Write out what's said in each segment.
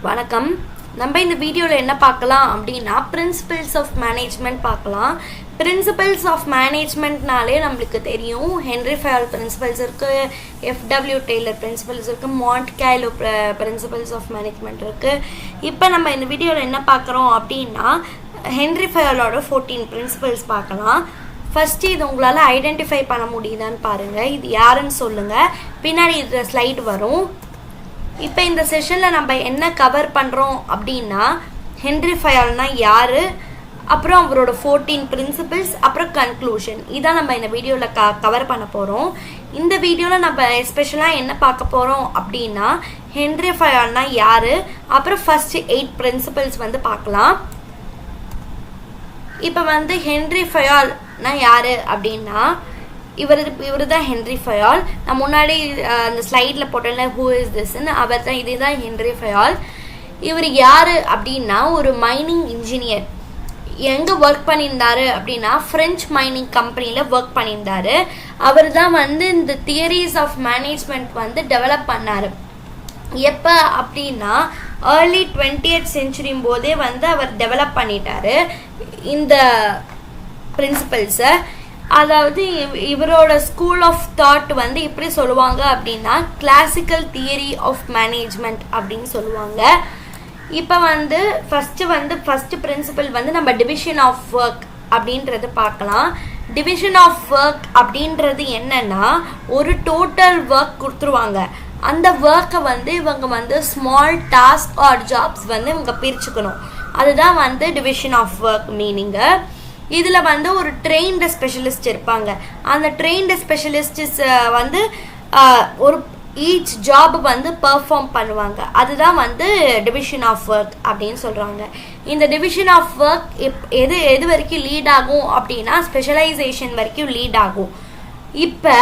வணக்கம். நம்ம இந்த வீடியோவில் என்ன பார்க்கலாம் அப்படின்னா பிரின்சிபல்ஸ் ஆஃப் மேனேஜ்மெண்ட் பார்க்கலாம். பிரின்சிபல்ஸ் ஆஃப் மேனேஜ்மெண்ட்னாலே நம்மளுக்கு தெரியும். ஹென்ரி ஃபயால் பிரின்சிபல்ஸ் இருக்குது, FW டெய்லர் பிரின்சிபல்ஸ் இருக்குது, மாண்ட் கேலோ பிரின்சிபல்ஸ் ஆஃப் மேனேஜ்மெண்ட் இருக்குது. இப்போ நம்ம இந்த வீடியோவில் என்ன பார்க்குறோம் அப்படின்னா ஹென்ரி ஃபயாலோட 14 பிரின்சிபல்ஸ் பார்க்கலாம். ஃபஸ்ட்டு இது உங்களால் ஐடென்டிஃபை பண்ண முடியுதான்னு பாருங்கள். இது யாருன்னு சொல்லுங்கள், பின்னாடி இது ஸ்லைடு வரும். இப்போ இந்த செஷனில் நம்ம என்ன கவர் பண்ணுறோம் அப்படின்னா ஹென்ரி ஃபயால்னா யார், அப்புறம் அவரோட 14 பிரின்சிபல்ஸ், அப்புறம் கன்க்ளூஷன். இதான் நம்ம இந்த வீடியோவில் கவர் பண்ண போகிறோம். இந்த வீடியோவில் நம்ம எஸ்பெஷலாக என்ன பார்க்க போகிறோம் அப்படின்னா ஹென்ரி ஃபயால்னா யார், அப்புறம் ஃபஸ்ட்டு 8 பிரின்சிபல்ஸ் வந்து பார்க்கலாம். இப்போ வந்து ஹென்ரி ஃபயால்னா யார் அப்படின்னா இவர் தான் ஹென்ரி ஃபயால். நான் முன்னாடி அந்த ஸ்லைடில் போட்டேன்ல ஹூ இஸ் திஸ்ன்னு, அவர் தான், இதுதான் ஹென்ரி ஃபயால். இவர் யார் அப்படின்னா ஒரு மைனிங் இன்ஜினியர். எங்கே ஒர்க் பண்ணியிருந்தாரு அப்படின்னா ஃப்ரெஞ்ச் மைனிங் கம்பெனியில் ஒர்க் பண்ணியிருந்தாரு. அவர் தான் வந்து இந்த தியரிஸ் ஆஃப் மேனேஜ்மெண்ட் வந்து டெவலப் பண்ணார். எப்போ அப்படின்னா ஏர்லி 20th century போதே வந்து அவர் டெவலப் பண்ணிட்டாரு இந்த பிரின்சிபல்ஸை. அதாவது இவரோட ஸ்கூல் ஆஃப் தாட் வந்து எப்படி சொல்லுவாங்க அப்படின்னா கிளாசிக்கல் தியரி ஆஃப் மேனேஜ்மெண்ட் அப்படின்னு சொல்லுவாங்க. இப்போ வந்து ஃபஸ்ட்டு பிரின்சிபல் வந்து நம்ம டிவிஷன் ஆஃப் ஒர்க் அப்படின்றது பார்க்கலாம். டிவிஷன் ஆஃப் ஒர்க் அப்படின்றது என்னன்னா ஒரு டோட்டல் ஒர்க் கொடுத்துருவாங்க. அந்த ஒர்க்கை வந்து இவங்க வந்து ஸ்மால் டாஸ்க் ஆர் ஜாப்ஸ் வந்து இவங்க பிரிச்சுக்கணும். அதுதான் வந்து டிவிஷன் ஆஃப் ஒர்க் மீனிங்கு. இதில் வந்து ஒரு ட்ரெயின்டு ஸ்பெஷலிஸ்ட் இருப்பாங்க. அந்த ட்ரெயின்டு ஸ்பெஷலிஸ்ட்ஸ் வந்து ஒரு ஈச் ஜாப் வந்து பெர்ஃபார்ம் பண்ணுவாங்க. அதுதான் வந்து டிவிஷன் ஆஃப் ஒர்க் அப்படின்னு சொல்கிறாங்க. இந்த டிவிஷன் ஆஃப் ஒர்க் எது வரைக்கும் லீட் ஆகும் அப்படின்னா ஸ்பெஷலைசேஷன் வரைக்கும் லீட் ஆகும். இப்போ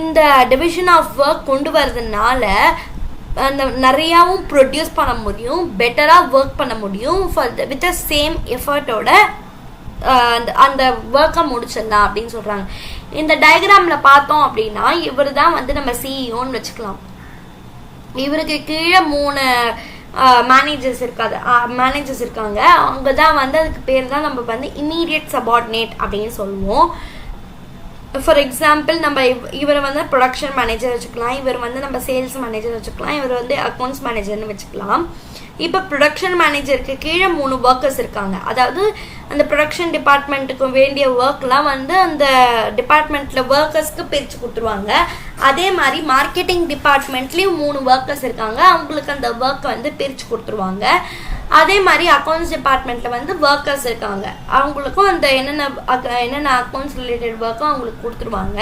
இந்த டிவிஷன் ஆஃப் ஒர்க் கொண்டு வரதுனால அந்த நிறையாவும் ப்ரொடியூஸ் பண்ண முடியும், பெட்டராக ஒர்க் பண்ண முடியும் வித் த சேம் எஃபர்ட்டோட அந்த ஒர்க்கை முடிச்சிடலாம் அப்படின்னு சொல்கிறாங்க. இந்த டயக்ராமில் பார்த்தோம் அப்படின்னா இவர் தான் வந்து நம்ம சிஇஓன்னு வச்சுக்கலாம். இவருக்கு கீழே 3 மேனேஜர்ஸ் இருக்காங்க. அவங்க தான் வந்து அதுக்கு பேர் தான் நம்ம வந்து இம்மீடியட் சபார்டினேட் அப்படின்னு சொல்லுவோம். ஃபார் எக்ஸாம்பிள் நம்ம இவரை வந்து ப்ரொடக்ஷன் மேனேஜர் வச்சுக்கலாம், இவர் வந்து நம்ம சேல்ஸ் மேனேஜர் வச்சுக்கலாம், இவர் வந்து அக்கௌண்ட்ஸ் மேனேஜர்னு வச்சுக்கலாம். இப்போ ப்ரொடக்ஷன் மேனேஜருக்கு கீழே 3 ஒர்க்கர்ஸ் இருக்காங்க. அதாவது அந்த ப்ரொடக்ஷன் டிபார்ட்மெண்ட்டுக்கு வேண்டிய ஒர்க்லாம் வந்து அந்த டிபார்ட்மெண்ட்டில் ஒர்க்கர்ஸ்க்கு பிரித்து கொடுத்துருவாங்க. அதே மாதிரி மார்க்கெட்டிங் டிபார்ட்மெண்ட்லேயும் 3 ஒர்க்கர்ஸ் இருக்காங்க. அவங்களுக்கு அந்த ஒர்க்கை வந்து பிரித்து கொடுத்துருவாங்க. அதே மாதிரி அக்கௌண்ட்ஸ் டிபார்ட்மெண்ட்டில் வந்து ஒர்க்கர்ஸ் இருக்காங்க. அவங்களுக்கும் அந்த என்னென்ன அக்கௌண்ட்ஸ் ரிலேட்டட் ஒர்க்கும் அவங்களுக்கு கொடுத்துருவாங்க.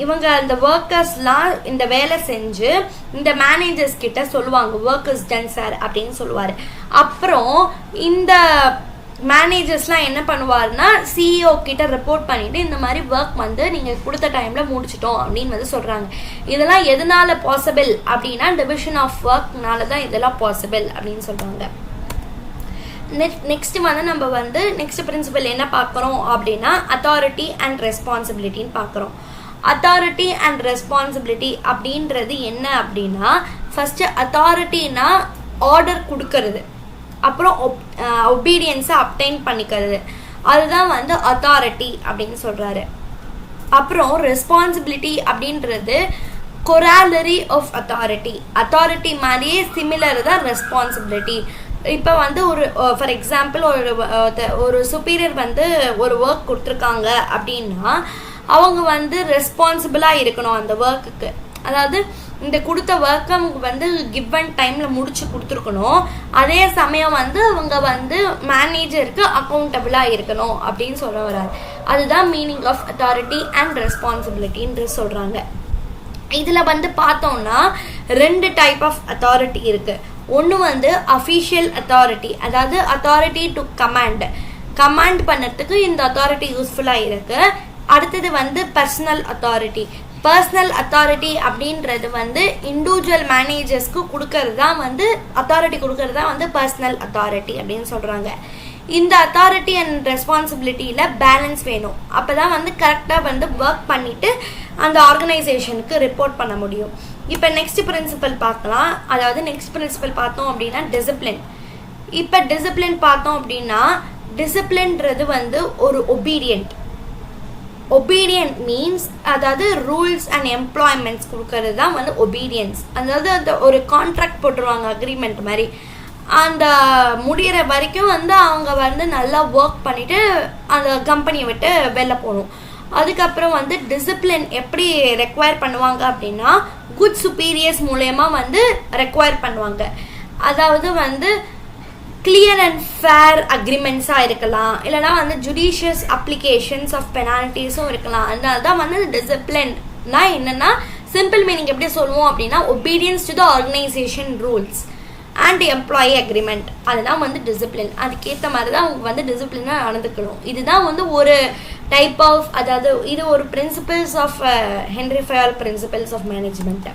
இவங்க அந்த ஒர்க்கர்ஸ்லாம் இந்த வேலை செஞ்சு இந்த மேனேஜர்ஸ் கிட்ட சொல்லுவாங்க ஒர்க்கர்ஸ் டன் சார் அப்படின்னு சொல்லுவார். அப்புறம் இந்த மேனேஜர்ஸ்லாம் என்ன பண்ணுவாருன்னா சிஇஓ கிட்ட ரிப்போர்ட் பண்ணிட்டு இந்த மாதிரி ஒர்க் வந்து நீங்கள் கொடுத்த டைமில் முடிச்சிட்டோம் அப்படின்னு வந்து சொல்கிறாங்க. இதெல்லாம் எதனால பாசிபிள் அப்படின்னா டிவிஷன் ஆஃப் ஒர்க்னால தான் இதெல்லாம் பாசிபிள் அப்படின்னு சொல்கிறாங்க. நெக்ஸ்ட் வந்து நம்ம வந்து நெக்ஸ்ட் பிரின்சிபல் என்ன பார்க்குறோம் அப்படின்னா அத்தாரிட்டி அண்ட் ரெஸ்பான்சிபிலிட்டின்னு பார்க்குறோம். அத்தாரிட்டி அண்ட் ரெஸ்பான்சிபிலிட்டி அப்படின்றது என்ன அப்படின்னா ஃபஸ்ட்டு அத்தாரிட்டினா ஆர்டர் கொடுக்கறது, அப்புறம் ஒபீடியன்ஸை அப்டைன் பண்ணிக்கிறது, அதுதான் வந்து அத்தாரிட்டி அப்படின்னு சொல்கிறாரு. அப்புறம் ரெஸ்பான்சிபிலிட்டி அப்படின்றது கொராலரி ஆஃப் அத்தாரிட்டி மாதிரியே சிமிலர் தான் ரெஸ்பான்சிபிலிட்டி. இப்போ வந்து ஃபார் எக்ஸாம்பிள் ஒரு சுப்பீரியர் வந்து ஒரு ஒர்க் கொடுத்துருக்காங்க அப்படின்னா அவங்க வந்து ரெஸ்பான்சிபிளாக இருக்கணும் அந்த ஒர்க்குக்கு. அதாவது இந்த கொடுத்த ஒர்க்கை அவங்க வந்து கிவன் டைமில் முடிச்சு கொடுத்துருக்கணும். அதே சமயம் வந்து அவங்க வந்து மேனேஜருக்கு அக்கௌண்டபிளாக இருக்கணும் அப்படின்னு சொல்ல வர்றாரு. அதுதான் மீனிங் ஆஃப் அத்தாரிட்டி அண்ட் ரெஸ்பான்சிபிலிட்டின்னு சொல்கிறாங்க. இதில் வந்து பார்த்தோம்னா 2 டைப் ஆஃப் அத்தாரிட்டி இருக்குது. ஒன்று வந்து அஃபிஷியல் அத்தாரிட்டி, அதாவது அத்தாரிட்டி டு கமாண்ட் பண்ணுறதுக்கு இந்த அத்தாரிட்டி யூஸ்ஃபுல்லாக இருக்குது. அடுத்தது வந்து பர்சனல் அத்தாரிட்டி அப்படின்றது வந்து இண்டிவிஜுவல் மேனேஜர்ஸ்க்கு கொடுக்கறது தான் வந்து அத்தாரிட்டி கொடுக்கறது தான் வந்து பர்சனல் அத்தாரிட்டி அப்படின்னு சொல்கிறாங்க. இந்த அத்தாரிட்டி அண்ட் ரெஸ்பான்சிபிலிட்டியில் பேலன்ஸ் வேணும். அப்போ தான் வந்து கரெக்டாக வந்து ஒர்க் பண்ணிவிட்டு அந்த ஆர்கனைசேஷனுக்கு ரிப்போர்ட் பண்ண முடியும். இப்போ நெக்ஸ்ட் பிரின்சிபல் பார்க்கலாம். அதாவது நெக்ஸ்ட் பிரின்சிபல் பார்த்தோம் அப்படின்னா டிசிப்ளின். இப்போ டிசிப்ளின் பார்த்தோம் அப்படின்னா டிசிப்ளின்றது வந்து ஒரு ஒபீடியன்ட். ஒபீடியன்ட் மீன்ஸ் அதாவது ரூல்ஸ் அண்ட் எம்ப்ளாய்மெண்ட்ஸ் கொடுக்கறது தான் வந்து ஒபீடியன்ஸ். அதாவது அந்த ஒரு கான்ட்ராக்ட் போட்டுருவாங்க, அக்ரிமெண்ட் மாதிரி. அந்த முடிகிற வரைக்கும் வந்து அவங்க வந்து நல்லா ஒர்க் பண்ணிவிட்டு அந்த கம்பெனியை விட்டு வெளில போகணும். அதுக்கப்புறம் வந்து டிசிப்ளின் எப்படி ரெக்வயர் பண்ணுவாங்க அப்படின்னா குட் சுப்பீரியர்ஸ் மூலயமா வந்து ரெக்வயர் பண்ணுவாங்க. அதாவது வந்து கிளியர் அண்ட் ஃபேர் அக்ரிமெண்ட்ஸாக இருக்கலாம், இல்லைனா வந்து ஜுடிஷியஸ் அப்ளிகேஷன்ஸ் ஆஃப் பெனால்ட்டிஸும் இருக்கலாம். அதனால தான் வந்து டிசிப்ளின்னா என்னென்னா சிம்பிள் மீனிங் எப்படி சொல்லுவோம் அப்படின்னா obedience to the organisation rules and employee agreement. அதுதான் வந்து டிசிப்ளின். அதுக்கேற்ற மாதிரி தான் அவங்க வந்து டிசிப்ளினாக நடந்துக்கணும். இதுதான் வந்து ஒரு டைப் ஆஃப், அதாவது இது ஒரு principles of Henri Fayol principles of management.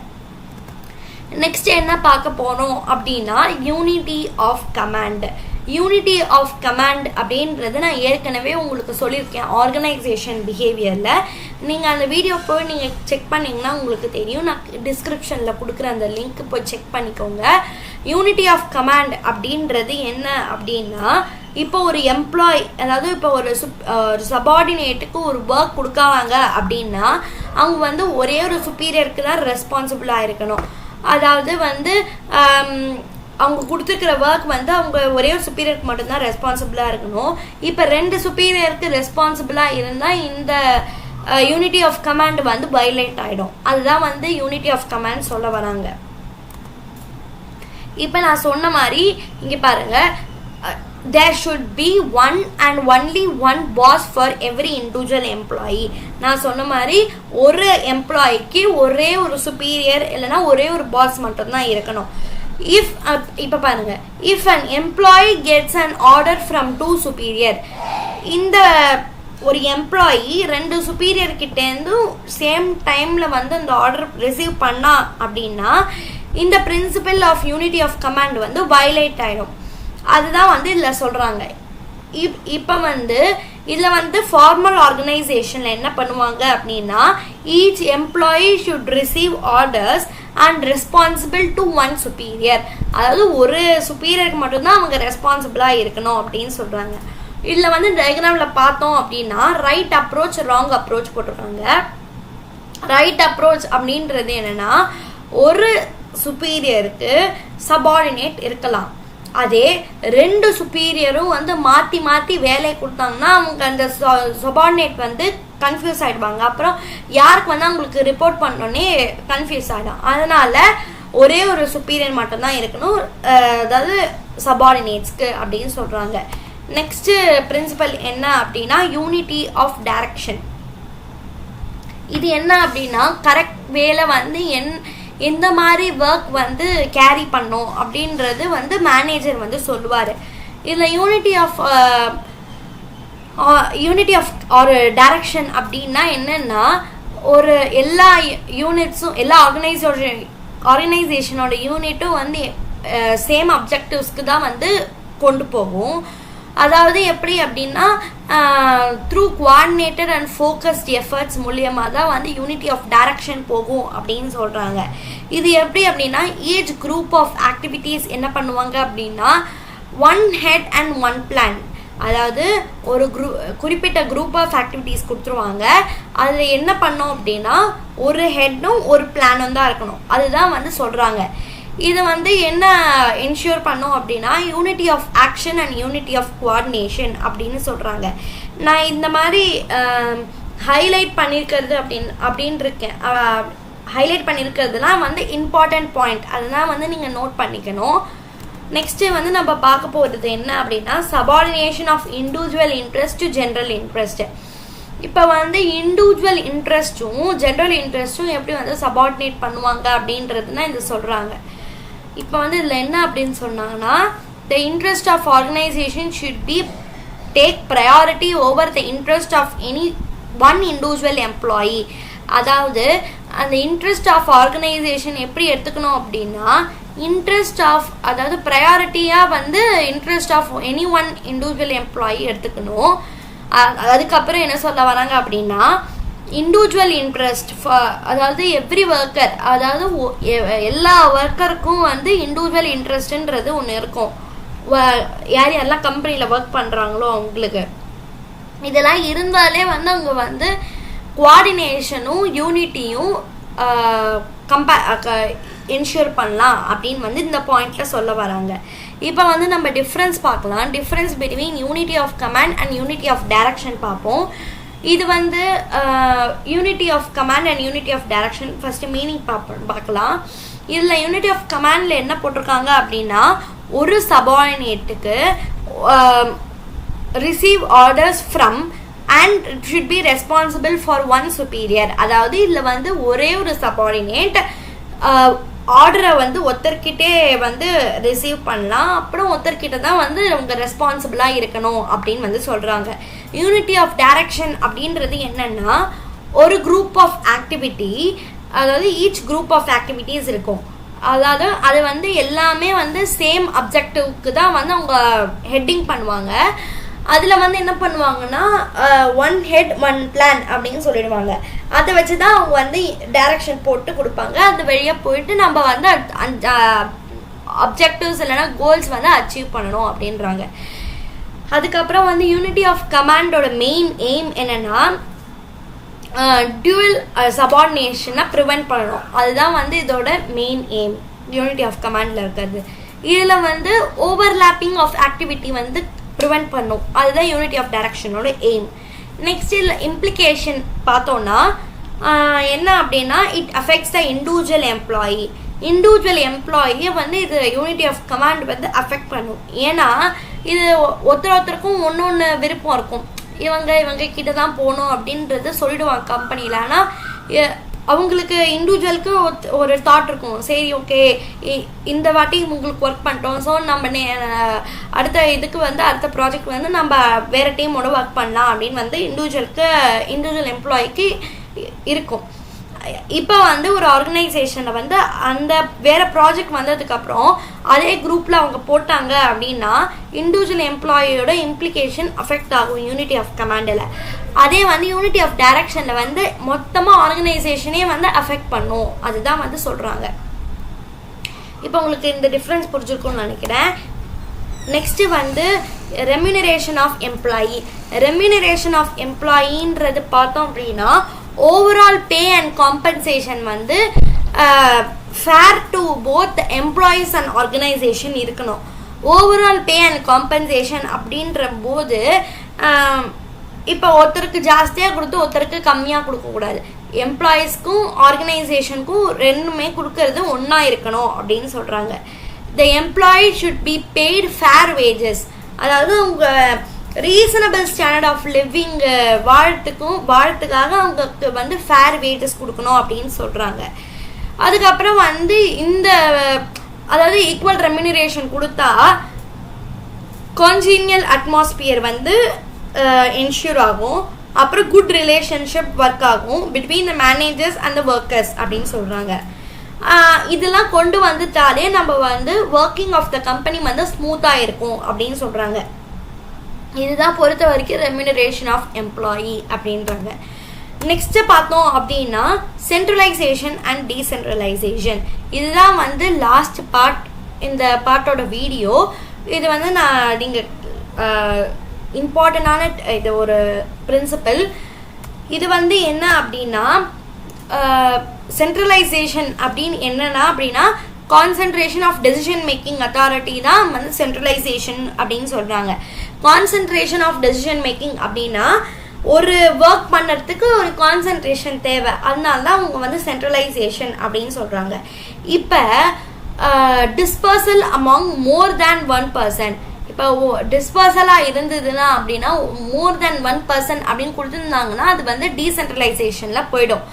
Next என்ன பார்க்க போகிறோம் அப்படின்னா unity of command. Unity of command அப்படின்றது நான் ஏற்கனவே உங்களுக்கு சொல்லியிருக்கேன் ஆர்கனைசேஷன் பிஹேவியரில். நீங்கள் அந்த வீடியோ போய் நீங்கள் செக் பண்ணிங்கன்னா உங்களுக்கு தெரியும். நான் டிஸ்கிரிப்ஷனில் கொடுக்குற அந்த லிங்க் போய் செக் பண்ணிக்கோங்க. யூனிட்டி ஆஃப் கமாண்ட் அப்படின்றது என்ன அப்படின்னா இப்போ ஒரு எம்ப்ளாய், அதாவது இப்போ ஒரு சபார்டினேட்டுக்கு ஒரு ஒர்க் கொடுக்காங்க அப்படின்னா அவங்க வந்து ஒரே ஒரு சுப்பீரியருக்கு தான் ரெஸ்பான்சிபிளாக இருக்கணும். அதாவது வந்து அவங்க கொடுத்துருக்கிற ஒர்க் வந்து அவங்க ஒரே ஒரு சுப்பீரியருக்கு மட்டும்தான் ரெஸ்பான்சிபிளாக இருக்கணும். இப்போ 2 சுப்பீரியருக்கு ரெஸ்பான்சிபிளாக இருந்தால் இந்த யூனிட்டி ஆஃப் கமாண்ட் வந்து வயலேட் ஆகிடும். அதுதான் வந்து யூனிட்டி ஆஃப் கமாண்ட் சொல்ல வராங்க. இப்போ நான் சொன்ன மாதிரி இங்கே பாருங்கள், there should be one and only one boss for every individual employee. நான் சொன்ன மாதிரி ஒரு எம்ப்ளாய்க்கு ஒரே ஒரு சுப்பீரியர் இல்லைனா ஒரே ஒரு பாஸ் மட்டும்தான் இருக்கணும். இப்போ பாருங்க, if an employee gets an order from 2 superior, இந்த ஒரு எம்ப்ளாயி 2 சுப்பீரியர் கிட்டேருந்து சேம் டைமில் வந்து அந்த ஆர்டர் ரிசீவ் பண்ணா அப்படின்னா இந்த principle of unity of command வந்து வயலேட் ஆகிடும். அதுதான் வந்து இதில் சொல்கிறாங்க. இப்போ வந்து இதில் வந்து ஃபார்மல் ஆர்கனைசேஷனில் என்ன பண்ணுவாங்க அப்படின்னா each employee should receive orders and responsible to one superior. அதாவது ஒரு சுப்பீரியருக்கு மட்டும்தான் அவங்க ரெஸ்பான்சிபிளாக இருக்கணும் அப்படின்னு சொல்கிறாங்க. இதில் வந்து டயக்ராமில் பார்த்தோம் அப்படின்னா ரைட் அப்ரோச், ராங் அப்ரோச் போட்டிருக்காங்க. ரைட் அப்ரோச் அப்படின்றது என்னென்னா ஒரு சுப்பீரியருக்கு சபார்டினேட் இருக்கலாம். அதே 2 சுப்பீரியரும் வந்து மாற்றி மாற்றி வேலையை கொடுத்தாங்கன்னா அவங்க அந்த சபார்டினேட் வந்து கன்ஃபியூஸ் ஆகிடுவாங்க. அப்புறம் யாருக்கு வந்து அவங்களுக்கு ரிப்போர்ட் பண்ணோன்னே கன்ஃபியூஸ் ஆகிடும். அதனால் ஒரே ஒரு சுப்பீரியர் மட்டும்தான் இருக்கணும், அதாவது சபார்டினேட்ஸ்க்கு அப்படின்னு சொல்கிறாங்க. நெக்ஸ்ட்டு பிரின்சிபல் என்ன அப்படின்னா யூனிட்டி ஆஃப் டைரக்ஷன். இது என்ன அப்படின்னா கரெக்ட் வேலை வந்து எந்த மாதிரி ஒர்க் வந்து கேரி பண்ணும் அப்படின்றது வந்து மேனேஜர் வந்து சொல்லுவார். இதில் யூனிட்டி ஆஃப் ஒரு டைரக்ஷன் அப்படின்னா என்னென்னா ஒரு எல்லா யூனிட்ஸும் எல்லா ஆர்கனைசேஷனோட யூனிட்டும் வந்து சேம் அப்ஜெக்டிவ்ஸ்க்கு தான் வந்து கொண்டு போகும். அதாவது எப்படி அப்படின்னா through coordinated and focused efforts மூலியமாக தான் வந்து யூனிட்டி ஆஃப் டைரக்ஷன் போகும் அப்படின்னு சொல்கிறாங்க. இது எப்படி அப்படின்னா ஈச் குரூப் ஆஃப் ஆக்டிவிட்டீஸ் என்ன பண்ணுவாங்க அப்படின்னா one head and one plan. அதாவது ஒரு குறிப்பிட்ட குரூப் ஆஃப் ஆக்டிவிட்டீஸ் கொடுத்துருவாங்க. அதில் என்ன பண்ணோம் அப்படின்னா ஒரு ஹெட்டும் ஒரு பிளானும் தான் இருக்கணும். அதுதான் வந்து சொல்கிறாங்க. இது வந்து என்ன என்ஷூர் பண்ணோம் அப்படின்னா unity of action and unity of coordination அப்படின்னு சொல்கிறாங்க. நான் இந்த மாதிரி ஹைலைட் பண்ணியிருக்கிறது அப்படின்னு இருக்கேன். ஹைலைட் பண்ணியிருக்கிறதுலாம் வந்து இம்பார்ட்டன்ட் பாயிண்ட், அதெல்லாம் வந்து நீங்கள் நோட் பண்ணிக்கணும். நெக்ஸ்ட்டு வந்து நம்ம பார்க்க போகிறது என்ன அப்படின்னா subordination of individual interest to general interest. இப்போ வந்து இண்டிவிஜுவல் இன்ட்ரெஸ்ட்டும் ஜென்ரல் இன்ட்ரெஸ்ட்டும் எப்படி வந்து சபார்டினேட் பண்ணுவாங்க அப்படின்றதுனா இது சொல்கிறாங்க. இப்போ வந்து இதில் என்ன அப்படின்னு சொன்னாங்கன்னா the interest of organisation should be take priority over the interest of any one individual employee. அதாவது அந்த இன்ட்ரெஸ்ட் ஆஃப் ஆர்கனைசேஷன் எப்படி எடுத்துக்கணும் அப்படின்னா இன்ட்ரெஸ்ட் ஆஃப், அதாவது ப்ரையாரிட்டியாக வந்து interest of any one individual employee எடுத்துக்கணும். அதுக்கப்புறம் என்ன சொல்ல வராங்க அப்படின்னா இண்டிவிஜுவல் இன்ட்ரெஸ்ட் அதாவது எவ்ரி ஒர்க்கர், அதாவது எல்லா ஒர்க்கருக்கும் வந்து இண்டிவிஜுவல் இன்ட்ரெஸ்ட்ன்றது ஒன்று இருக்கும். யார் யாரெல்லாம் கம்பெனியில் ஒர்க் பண்ணுறாங்களோ அவங்களுக்கு இதெல்லாம் இருந்தாலே வந்து அவங்க வந்து கோஆர்டினேஷனும் யூனிட்டியும் என்ஷூர் பண்ணலாம் அப்படின்னு வந்து இந்த பாயிண்ட்ல சொல்ல வராங்க. இப்போ வந்து நம்ம டிஃப்ரென்ஸ் பார்க்கலாம். Difference between unity of command and unity of direction first. இது வந்து யூனிட்டி of command and unity of டைரக்ஷன் ஃபர்ஸ்ட் மீனிங் பார்க்கலாம். இதில் யூனிட்டி ஆஃப் கமாண்டில் என்ன போட்டிருக்காங்க அப்படின்னா, ஒரு சபார்டினேட்டுக்கு receive orders from and should be responsible for one superior. அதாவது இதில் வந்து ஒரே ஒரு சபார்டினேட் ஆர்டரை வந்து ஒருத்தர்கிட்டே வந்து ரிசீவ் பண்ணலாம், அப்புறம் ஒருத்தர்கிட்ட தான் வந்து அவங்க ரெஸ்பான்சிபிளாக இருக்கணும் அப்படின்னு வந்து சொல்கிறாங்க. யூனிட்டி ஆஃப் டைரக்ஷன் அப்படின்றது என்னன்னா, ஒரு குரூப் ஆஃப் ஆக்டிவிட்டி, அதாவது ஈச் குரூப் ஆஃப் ஆக்டிவிட்டிஸ் இருக்கும். அதாவது அது வந்து எல்லாமே வந்து சேம் அப்ஜெக்டிவ்க்கு தான் வந்து அவங்க ஹெட்டிங் பண்ணுவாங்க. அதில் வந்து என்ன பண்ணுவாங்கன்னா, ஒன் ஹெட் ஒன் பிளான் அப்படின்னு சொல்லிடுவாங்க. அதை வச்சு தான் அவங்க வந்து டைரக்ஷன் போட்டு கொடுப்பாங்க. அது வழியாக போயிட்டு நம்ம வந்து அப்ஜெக்டிவ்ஸ் இல்லைன்னா கோல்ஸ் வந்து அச்சீவ் பண்ணணும் அப்படின்றாங்க. அதுக்கப்புறம் வந்து யூனிட்டி ஆஃப் கமாண்டோட மெயின் எய்ம் என்னன்னா, டியூவல் சபார்டினேஷனை ப்ரிவென்ட் பண்ணணும். அதுதான் வந்து இதோட மெயின் எய்ம் யூனிட்டி ஆஃப் கமாண்டில் இருக்கிறது. இதில் வந்து ஓவர்லாப்பிங் ஆஃப் ஆக்டிவிட்டி வந்து ப்ரிவென்ட் பண்ணும். அதுதான் யூனிட்டி ஆஃப் டைரக்ஷனோட எய்ம். நெக்ஸ்ட் இதில் இம்ப்ளிகேஷன் பார்த்தோன்னா என்ன அப்படின்னா, it affects the individual employee. Individual எம்ப்ளாயியை வந்து இது யூனிட்டி ஆஃப் கமாண்ட் வந்து அஃபெக்ட் பண்ணும். ஏன்னா இது ஒருத்தருக்கும் ஒன்று விருப்பம் இருக்கும், இவங்க கிட்ட தான் போகணும் அப்படின்றது சொல்லிடுவாங்க கம்பெனியில். ஆனால் அவங்களுக்கு இண்டிவிஜுவலுக்கு ஒரு தாட் இருக்கும், சரி ஓகே இந்த வாட்டி உங்களுக்கு ஒர்க் பண்ணிட்டோம், ஸோ நம்ம அடுத்த இதுக்கு வந்து அடுத்த ப்ராஜெக்ட் வந்து நம்ம வேறு டீமோட ஒர்க் பண்ணலாம் அப்படின்னு வந்து இண்டிவிஜுவல் எம்ப்ளாய்க்கு இருக்கும். இப்போ வந்து ஒரு ஆர்கனைசேஷனில் வந்து அந்த வேறு ப்ராஜெக்ட் வந்ததுக்கப்புறம் அதே குரூப்பில் அவங்க போட்டாங்க அப்படின்னா இண்டிவிஜுவல் எம்ப்ளாயியோட இம்ப்ளிகேஷன் அஃபெக்ட் ஆகும் யூனிட்டி ஆஃப் கமாண்டில். அதே வந்து யூனிட்டி ஆஃப் டைரக்ஷனில் வந்து மொத்தமாக ஆர்கனைசேஷனே வந்து அஃபெக்ட் பண்ணும். அதுதான் வந்து சொல்கிறாங்க. இப்போ உங்களுக்கு இந்த டிஃப்ரென்ஸ் புரிஞ்சிருக்கும்னு நினைக்கிறேன். நெக்ஸ்ட்டு வந்து remuneration of employee. Remuneration of எம்ப்ளாயின்றது பார்த்தோம் அப்படின்னா, ஓவரால் பே அண்ட் காம்பன்சேஷன் வந்து fair to both employees and organisation இருக்கணும். ஓவரால் பே அண்ட் காம்பன்சேஷன் அப்படின்ற போது இப்போ ஒருத்தருக்கு ஜாஸ்தியாக கொடுத்து ஒருத்தருக்கு கம்மியாக கொடுக்கக்கூடாது. எம்ப்ளாயீஸ்க்கும் ஆர்கனைசேஷனுக்கும் ரெண்டுமே கொடுக்கறது ஒன்றா இருக்கணும் அப்படின்னு சொல்கிறாங்க. The employee should be paid fair wages. அதாவது உங்கள் ரீசனபிள் ஸ்டாண்டர்ட் ஆஃப் லிவிங் வாழ்த்துக்காக அவங்களுக்கு வந்து ஃபேர் வேஜஸ் கொடுக்கணும் அப்படின்னு சொல்கிறாங்க. அதுக்கப்புறம் வந்து அதாவது ஈக்குவல் ரெம்யூனரேஷன் கொடுத்தா கான்ஜீனியல் அட்மாஸ்பியர் வந்து என்ஷூர் ஆகும். அப்புறம் குட் ரிலேஷன்ஷிப் ஒர்க் ஆகும் between the managers and the workers அப்படின்னு சொல்கிறாங்க. இதெல்லாம் கொண்டு வந்துட்டாலே நம்ம வந்து ஒர்க்கிங் ஆஃப் த கம்பெனி வந்து ஸ்மூத்தாக இருக்கும் அப்படின்னு சொல்கிறாங்க. இதுதான் பொறுத்த வரைக்கும் ரெம்யூனரேஷன் ஆஃப் எம்ப்ளாயி அப்படின்றாங்க. நெக்ஸ்ட் பார்த்தோம் அப்படின்னா சென்ட்ரலைசேஷன் அண்ட் டீசென்ட்ரலைசேஷன். இதுதான் வந்து லாஸ்ட் பார்ட் இந்த பார்ட்டோட வீடியோ. இது வந்து நீங்கள் இம்பார்ட்டண்டான இது ஒரு பிரின்சிபல். இது வந்து என்ன அப்படின்னா, சென்ட்ரலைசேஷன் அப்படின்னு என்னன்னா அப்படின்னா concentration of decision making authority தான் வந்து சென்ட்ரலைசேஷன் அப்படின்னு சொல்கிறாங்க. கான்சென்ட்ரேஷன் ஆஃப் டெசிஷன் மேக்கிங் அப்படின்னா ஒரு ஒர்க் பண்ணுறதுக்கு ஒரு கான்சென்ட்ரேஷன் தேவை, அதனால தான் அவங்க வந்து சென்ட்ரலைசேஷன் அப்படின்னு சொல்கிறாங்க. இப்போ டிஸ்பர்சல் அமாங் மோர் தேன் ஒன் பர்சன். இப்போ டிஸ்பர்சலாக இருந்ததுன்னா அப்படின்னா மோர் தேன் ஒன் பர்சன் அப்படின்னு கொடுத்துருந்தாங்கன்னா அது வந்து டீசென்ட்ரலைசேஷனில் போயிடும்.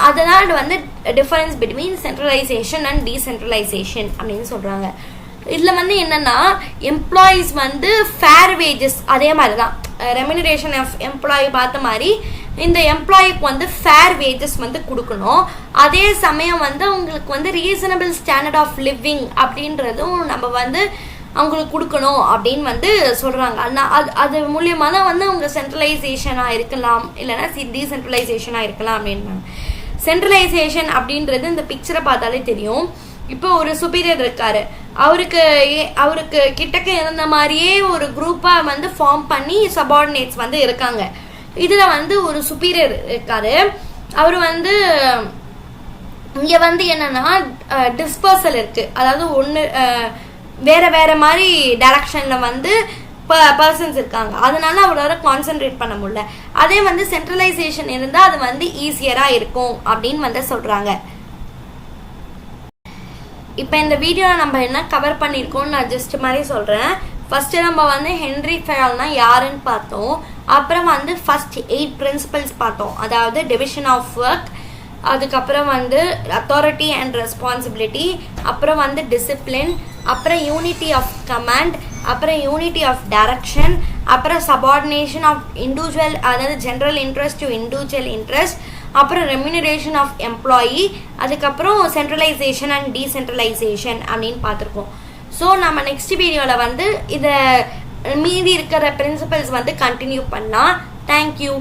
அதனால் வந்து difference between centralisation and decentralisation அப்படின்னு சொல்கிறாங்க. இதில் வந்து என்னென்னா எம்ப்ளாயீஸ் வந்து ஃபேர் வேஜஸ் அதே மாதிரி தான் ரெம்யூனரேஷன் ஆஃப் எம்ப்ளாயி பார்த்த மாதிரி இந்த எம்ப்ளாயிக்கு வந்து ஃபேர் வேஜஸ் வந்து கொடுக்கணும். அதே சமயம் வந்து அவங்களுக்கு வந்து ரீசனபிள் ஸ்டாண்டர்ட் ஆஃப் லிவிங் அப்படின்றதும் நம்ம வந்து அவங்களுக்கு கொடுக்கணும் அப்படின்னு வந்து சொல்கிறாங்க. அது மூலியமாக தான் வந்து அவங்க சென்ட்ரலைசேஷனாக இருக்கலாம், இல்லைன்னா டீசென்ட்ரலைசேஷனாக இருக்கலாம் அப்படின்றாங்க. சென்ட்ரலைசேஷன் அப்படின்றது இந்த பிக்சரை பார்த்தாலே தெரியும். இப்போ ஒரு சுப்பீரியர் இருக்காரு, அவருக்கு கிட்டக்க இருந்த மாதிரியே ஒரு குரூப்பாக வந்து ஃபார்ம் பண்ணி சபார்டினேட்ஸ் வந்து இருக்காங்க. இதில் வந்து ஒரு சுப்பீரியர் இருக்காரு, அவர் வந்து இங்கே வந்து என்னன்னா டிஸ்பர்சல் இருக்கு, அதாவது ஒன்று வேற மாதிரி டைரக்ஷனில் வந்து பர்சன்ஸ் இருக்காங்க, அதனால அவரால் கான்சென்ட்ரேட் பண்ண முடியல. அதே வந்து சென்ட்ரலைசேஷன் இருந்தால் அது வந்து ஈஸியராக இருக்கும் அப்படின்னு வந்து சொல்கிறாங்க. இப்போ இந்த வீடியோவில் நம்ம என்ன கவர் பண்ணியிருக்கோம்னு நான் ஜஸ்ட் மாதிரி சொல்கிறேன். ஃபஸ்ட்டு நம்ம வந்து ஹென்ரி ஃபயால்னா யாருன்னு பார்த்தோம். அப்புறம் வந்து ஃபர்ஸ்ட் 8 பிரின்சிபல்ஸ் பார்த்தோம், அதாவது டிவிஷன் ஆஃப் ஒர்க், அதுக்கப்புறம் வந்து அத்தாரிட்டி அண்ட் ரெஸ்பான்சிபிலிட்டி, அப்புறம் வந்து டிசிப்ளின், அப்புறம் யூனிட்டி ஆஃப் கமாண்ட், அப்புறம் யூனிட்டி ஆஃப் டைரக்ஷன், அப்புறம் சபார்டினேஷன் ஆஃப் இண்டிவிஜுவல், அதாவது general interest to individual interest, அப்புறம் ரெம்யூனரேஷன் ஆஃப் எம்ப்ளாயி, அதுக்கப்புறம் சென்ட்ரலைசேஷன் அண்ட் டீசென்ட்ரலைசேஷன் அப்படின்னு பார்த்துருக்கோம். ஸோ நம்ம நெக்ஸ்ட் வீடியோவில் வந்து இதை மீதி இருக்கிற பிரின்சிபல்ஸ் வந்து கண்டினியூ பண்ணலாம். தேங்க்யூ.